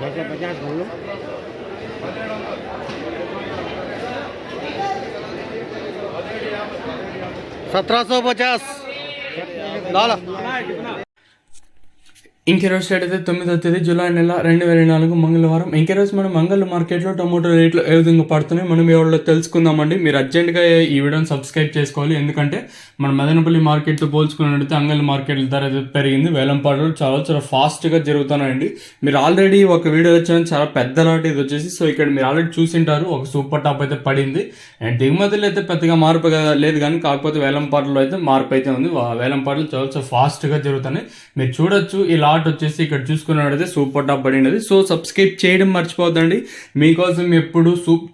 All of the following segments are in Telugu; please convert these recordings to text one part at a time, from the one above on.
650 बोलो। 1750 डाला। ఇంకెరోజు స్టేట్ అయితే 9వ తేదీ జూలై నెల 2024 మంగళవారం. ఇంకెరోజు మనం మంగళ మార్కెట్లో టొమాటో రేట్లు ఏ విధంగా పడుతున్నాయి మనం ఎవరిలో తెలుసుకుందామండి. మీరు అర్జెంట్గా ఈ వీడియోని సబ్స్క్రైబ్ చేసుకోవాలి, ఎందుకంటే మన మదనపల్లి మార్కెట్తో పోల్చుకున్నట్లయితే అంగళ్ళ మార్కెట్ల ధర అయితే పెరిగింది. వేలంపాటలు చాలా ఫాస్ట్గా జరుగుతున్నాయండి. మీరు ఆల్రెడీ ఒక వీడియో వచ్చిన చాలా పెద్ద లాట్ ఇది వచ్చేసి, సో ఇక్కడ మీరు ఆల్రెడీ చూసింటారు, ఒక సూపర్ టాప్ అయితే పడింది. అండ్ దిగుమతులు అయితే పెద్దగా మార్పు లేదు, కానీ కాకపోతే వేలంపాటలో అయితే మార్పు అయితే ఉంది. వేలంపాటలు చాలా ఫాస్ట్గా జరుగుతున్నాయి. మీరు చూడొచ్చు, ఈ లాట్ వచ్చేసి ఇక్కడ చూసుకున్నట్లయితే సూపర్ టాప్ పడినది. సో సబ్స్క్రైబ్ చేయడం మర్చిపోద్దండి. మీకోసం ఎప్పుడు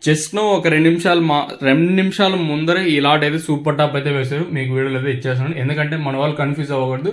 జస్ట్ ఒక 2 నిమిషాల ముందరే ఈ లాట్ అయితే సూపర్ టాప్ అయితే వేశారు. మీకు వీడియోలు అయితే ఇచ్చేస్తున్నాను, ఎందుకంటే మన వాళ్ళు కన్ఫ్యూజ్ అవ్వకూడదు.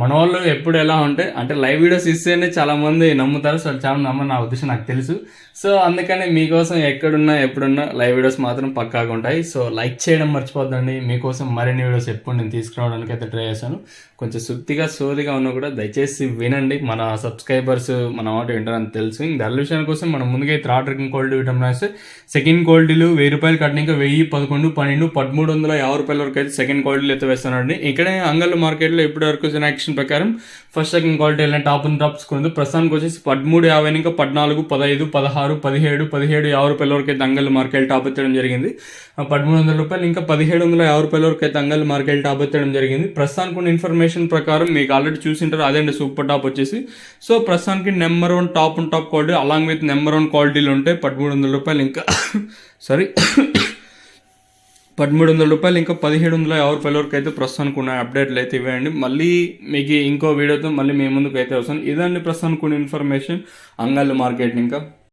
మన వాళ్ళు ఎప్పుడు ఎలా అంటే లైవ్ వీడియోస్ ఇస్తేనే చాలా మంది నమ్ముతారు, సో చాలా నమ్మని నా ఉద్దేశం నాకు తెలుసు. సో అందుకని మీకోసం ఎక్కడున్నా ఎప్పుడున్నా లైవ్ వీడియోస్ మాత్రం పక్కాగా ఉంటాయి. సో లైక్ చేయడం మర్చిపోద్దండి. మీకోసం మరిన్ని వీడియోస్ ఎప్పుడు నేను తీసుకురావడానికి అయితే ట్రై చేశాను. కొంచెం సుత్తిగా సోదిగా ఉన్నా కూడా దయచేసి వినండి. మన సబ్స్క్రైబర్స్ మన మాట వింటారని తెలుసు. ధర విషయాల కోసం మనం ముందుగా థర్డ్ ర్యాంకింగ్ క్వాలిటీ విటమిన్ రాస్తే సెకండ్ క్వాలిటీలు 1000 రూపాయలు కట్టిన ఇంకా 1000, 11, 12, 1350 రూపాయల వరకు అయితే సెకండ్ క్వాలిటీలు అయితే వేస్తున్నారండి. ఇక్కడే అంగళ్ళ మార్కెట్లో ఇప్పటి వరకు వచ్చిన యాక్షన్ ప్రకారం ఫస్ట్ సెకండ్ క్వాలిటీ వెళ్ళిన టాప్ అండ్ టాప్స్ కొంది. ప్రస్తుతానికి వచ్చేసి 1350 ఇంకా 14, 15, 16, 17, 1750 రూపాయల వరకు అయితే అంగళ్ళ మార్కెట్ టాప్ ఎత్తడం జరిగింది. 1300 రూపాయలు ఇంకా 1750 రూపాయల వరకు అయితే అంగళ్ళ మార్కెట్ టాప్ ఎత్తడం జరిగింది. ప్రస్తుతానికి ఉన్న ఇన్ఫర్మేషన్ ప్రకారం మీకు ఆల్రెడీ చూసింటారు, అదే అండి సూపర్ టాప్ వచ్చేసి. సో ప్రస్తుతానికి number 1 top and top quality along with number 1 క్వాలిటీలు ఉంటాయి. 1300 రూపాయలు ఇంకా 1300 రూపాయలు ఇంకా 1750 రూపాయల వరకు అయితే ప్రస్తుతానికి ఉన్న అప్డేట్లు అయితే ఇవ్వండి. మళ్ళీ మీకు ఇంకో వీడియోతో మళ్ళీ మీ ముందుకు అయితే వస్తాను. ఇదండి ప్రస్తుతానికి ఉన్న ఇన్ఫర్మేషన్ అంగళ్ళ మార్కెట్. ఇంకా